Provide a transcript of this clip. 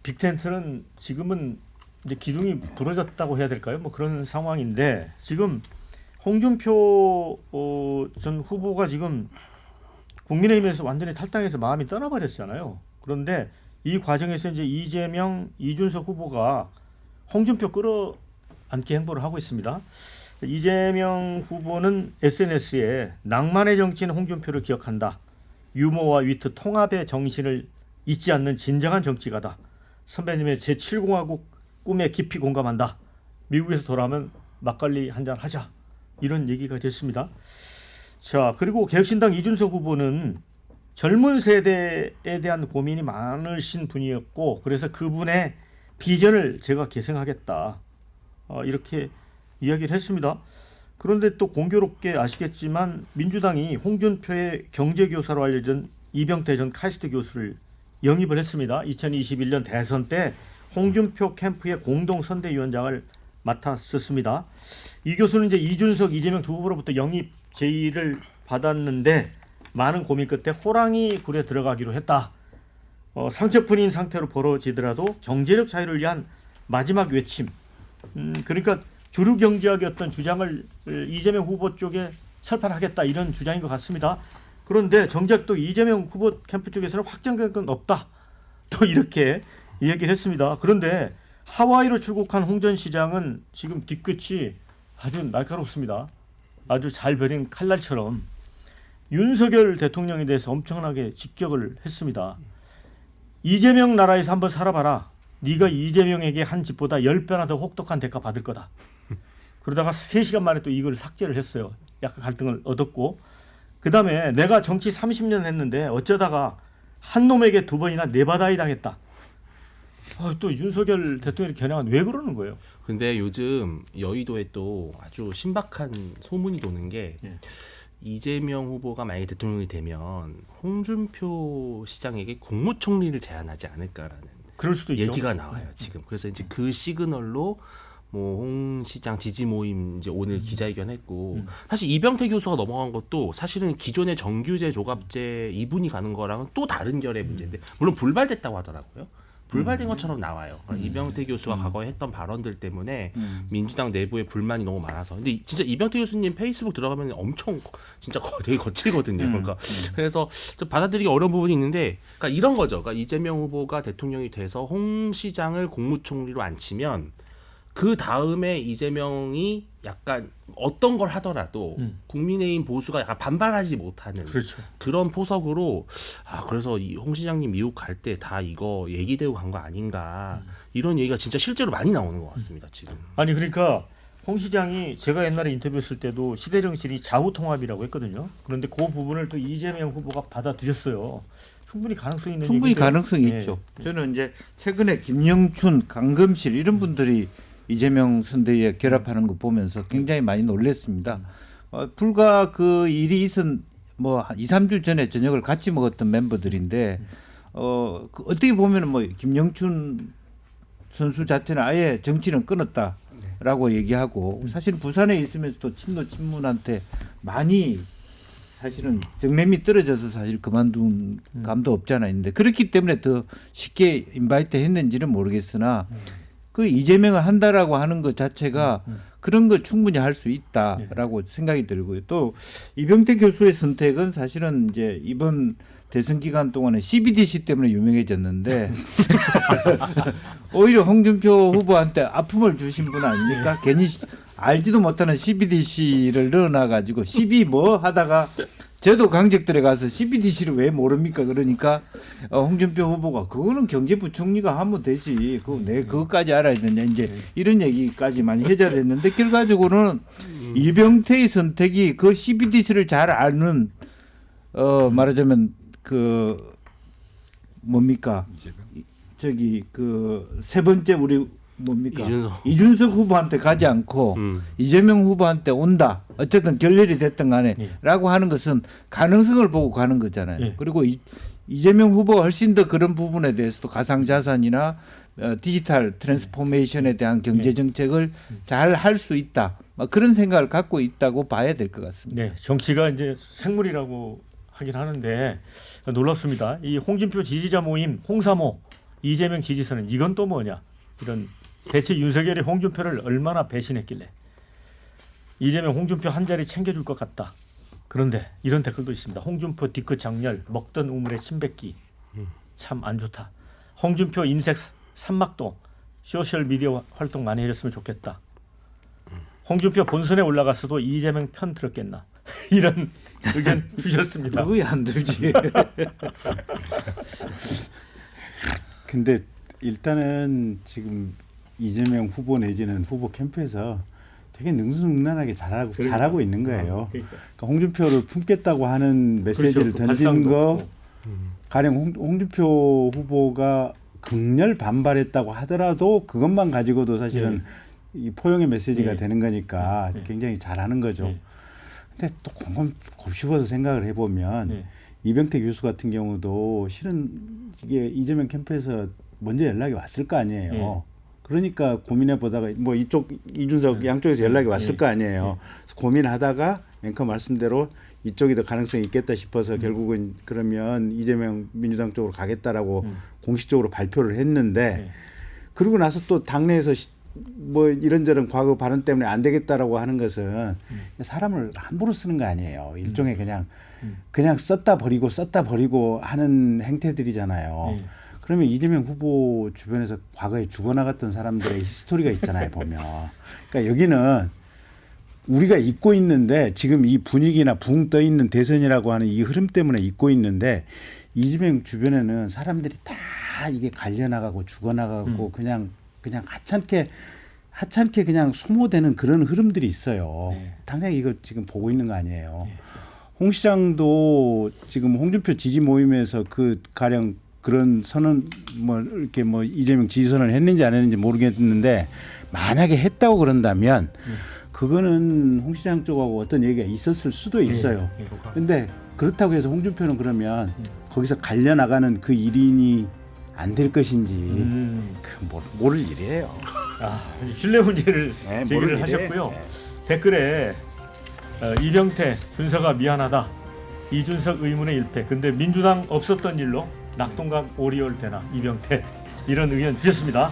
빅텐트는 지금은 이제 기둥이 부러졌다고 해야 될까요? 뭐 그런 상황인데 지금 홍준표 전 후보가 지금 국민의힘에서 완전히 탈당해서 마음이 떠나버렸잖아요. 그런데 이 과정에서 이제 이재명, 이준석 후보가 홍준표 끌어안기 행보를 하고 있습니다. 이재명 후보는 SNS에 낭만의 정치인 홍준표를 기억한다. 유머와 위트, 통합의 정신을 잊지 않는 진정한 정치가다. 선배님의 제7공화국 꿈에 깊이 공감한다. 미국에서 돌아오면 막걸리 한잔 하자. 이런 얘기가 됐습니다. 자, 그리고 개혁신당 이준석 후보는 젊은 세대에 대한 고민이 많으신 분이었고 그래서 그분의 비전을 제가 계승하겠다. 이렇게 이야기를 했습니다. 그런데 또 공교롭게 아시겠지만 민주당이 홍준표의 경제교사로 알려진 이병태 전 카이스트 교수를 영입을 했습니다. 2021년 대선 때 홍준표 캠프의 공동선대위원장을 맡았었습니다. 이 교수는 이제 이준석, 이재명 두 후보로부터 영입 제의를 받았는데 많은 고민 끝에 호랑이 굴에 들어가기로 했다. 상처뿐인 상태로 벌어지더라도 경제적 자유를 위한 마지막 외침. 그러니까 주류 경제학의 어떤 주장을 이재명 후보 쪽에 설파하겠다 이런 주장인 것 같습니다. 그런데 정작 또 이재명 후보 캠프 쪽에서는 확정된 건 없다. 또 이렇게 얘기를 했습니다. 그런데 하와이로 출국한 홍 전 시장은 지금 뒤끝이 아주 날카롭습니다. 아주 잘 베린 칼날처럼 윤석열 대통령에 대해서 엄청나게 직격을 했습니다. 이재명 나라에서 한번 살아봐라. 네가 이재명에게 한 집보다 10배나 더 혹독한 대가 받을 거다. 그러다가 3시간 만에 또 이걸 삭제를 했어요. 약간 갈등을 얻었고 그 다음에 내가 정치 30년 했는데 어쩌다가 한 놈에게 2번이나 내바다이 당했다. 또 윤석열 대통령의 겨냥은 왜 그러는 거예요? 근데 요즘 여의도에 또 아주 신박한 소문이 도는 게 이재명 후보가 만약에 대통령이 되면 홍준표 시장에게 국무총리를 제안하지 않을까라는 그럴 수도 있죠. 얘기가 나와요 지금. 그래서 이제 그 시그널로 뭐 홍 시장 지지 모임 이제 오늘 기자회견했고 사실 이병태 교수가 넘어간 것도 사실은 기존의 정규제 조갑제 이분이 가는 거랑은 또 다른 결의 문제인데 물론 불발됐다고 하더라고요. 불발된 것처럼 나와요. 그러니까 이병태 교수가 과거에 했던 발언들 때문에 민주당 내부에 불만이 너무 많아서. 근데 진짜 이병태 교수님 페이스북 들어가면 엄청 진짜 되게 거칠거든요. 그러니까 그래서 좀 받아들이기 어려운 부분이 있는데, 그러니까 이런 거죠. 그러니까 이재명 후보가 대통령이 돼서 홍 시장을 국무총리로 앉히면 그 다음에 이재명이 약간 어떤 걸 하더라도 국민의힘 보수가 약간 반발하지 못하는 그렇죠. 그런 포석으로 그래서 이 홍 시장님 미국 갈 때 다 이거 얘기되고 간 거 아닌가 이런 얘기가 진짜 실제로 많이 나오는 것 같습니다 지금. 아니 그러니까 홍 시장이 제가 옛날에 인터뷰했을 때도 시대 정신이 좌우 통합이라고 했거든요. 그런데 그 부분을 또 이재명 후보가 받아들였어요. 충분히 가능성이 있는 충분히 얘기인데, 가능성이 네. 있죠. 저는 이제 최근에 김영춘, 강금실 이런 분들이 이재명 선대위에 결합하는 거 보면서 굉장히 많이 놀랐습니다. 불과 그 일이 있은 뭐 2, 3주 전에 저녁을 같이 먹었던 멤버들인데 그 어떻게 보면은 뭐 김영춘 선수 자체는 아예 정치는 끊었다라고 얘기하고 사실 부산에 있으면서도 친노 친문한테 많이 사실은 정냄이 떨어져서 사실 그만둔 감도 없잖아 있는데 그렇기 때문에 더 쉽게 인바이트 했는지는 모르겠으나 그 이재명을 한다라고 하는 것 자체가 그런 걸 충분히 할 수 있다라고 생각이 들고요. 또 이병태 교수의 선택은 사실은 이제 이번 대선 기간 동안에 CBDC 때문에 유명해졌는데 오히려 홍준표 후보한테 아픔을 주신 분 아닙니까? 괜히 알지도 못하는 CBDC를 넣어놔가지고 12 뭐 하다가 저도 강적들에 가서 CBDC를 왜 모릅니까? 그러니까 홍준표 후보가 그거는 경제부총리가 하면 되지. 그거 내 그것까지 알아야 되냐. 이제 이런 얘기까지 많이 해결했는데 결과적으로는 이병태의 선택이 그 CBDC를 잘 아는 말하자면 그 뭡니까? 저기 그 세 번째 우리 뭡니까? 이준석 후보한테 가지 않고 이재명 후보한테 온다. 어쨌든 결렬이 됐든 간에 라고 하는 것은 가능성을 보고 가는 거잖아요. 그리고 이재명 후보가 훨씬 더 그런 부분에 대해서도 가상자산이나 디지털 트랜스포메이션에 대한 경제정책을 잘 할 수 있다. 그런 생각을 갖고 있다고 봐야 될 것 같습니다. 네, 정치가 이제 생물이라고 하긴 하는데 놀랍습니다. 이 홍준표 지지자 모임 홍사모 이재명 지지선은 이건 또 뭐냐 이런 대체 윤석열이 홍준표를 얼마나 배신했길래 이재명 홍준표 한 자리 챙겨줄 것 같다. 그런데 이런 댓글도 있습니다. 홍준표 뒤끝 장렬 먹던 우물에 침 뱉기 참 안 좋다. 홍준표 인색 산막도 소셜 미디어 활동 많이 해줬으면 좋겠다. 홍준표 본선에 올라갔어도 이재명 편 들었겠나 이런 의견 주셨습니다. 그거야 안 들지. 근데 일단은 지금 이재명 후보 내지는 후보 캠프에서 되게 능수능란하게 잘하고 있는 거예요. 그러니까. 그러니까 홍준표를 품겠다고 하는 메시지를 그렇죠. 던진 발상도 거 없고. 가령 홍준표 후보가 극렬 반발했다고 하더라도 그것만 가지고도 사실은 이 포용의 메시지가 네. 되는 거니까 네. 굉장히 잘하는 거죠. 네. 근데 또 곱씹어서 생각을 해보면 네. 이병태 교수 같은 경우도 실은 이게 이재명 캠프에서 먼저 연락이 왔을 거 아니에요. 네. 그러니까 고민해 보다가 뭐 이쪽 이준석 네. 양쪽에서 연락이 왔을 네. 거 아니에요. 그래서 고민하다가 앵커 말씀대로 이쪽이 더 가능성이 있겠다 싶어서 결국은 그러면 이재명 민주당 쪽으로 가겠다라고 공식적으로 발표를 했는데 네. 그러고 나서 또 당내에서 뭐 이런저런 과거 발언 때문에 안 되겠다라고 하는 것은 사람을 함부로 쓰는 거 아니에요. 일종의 그냥 썼다 버리고 하는 행태들이잖아요. 네. 그러면 이재명 후보 주변에서 과거에 죽어나갔던 사람들의 히스토리가 있잖아요, 보면. 그러니까 여기는 우리가 잊고 있는데 지금 이 분위기나 붕 떠 있는 대선이라고 하는 이 흐름 때문에 잊고 있는데 이재명 주변에는 사람들이 다 이게 갈려나가고 죽어나가고 그냥 하찮게 그냥 소모되는 그런 흐름들이 있어요. 네. 당장 이거 지금 보고 있는 거 아니에요. 홍 시장도 지금 홍준표 지지 모임에서 그 가령 그런 선언 뭐 이렇게 뭐 이재명 지지선을 했는지 안 했는지 모르겠는데 만약에 했다고 그런다면 그거는 홍 시장 쪽하고 어떤 얘기가 있었을 수도 있어요. 예. 근데 그렇다고 해서 홍준표는 그러면 거기서 갈려나가는 그 일인이 안 될 것인지 그 모를 일이에요. 아, 신뢰 문제를 네, 제기를 모를 하셨고요. 일이에요. 댓글에 이병태 군사가 미안하다. 이준석 의문의 일패. 근데 민주당 없었던 일로 낙동강 오리올 되나 이병태 이런 의견 주셨습니다.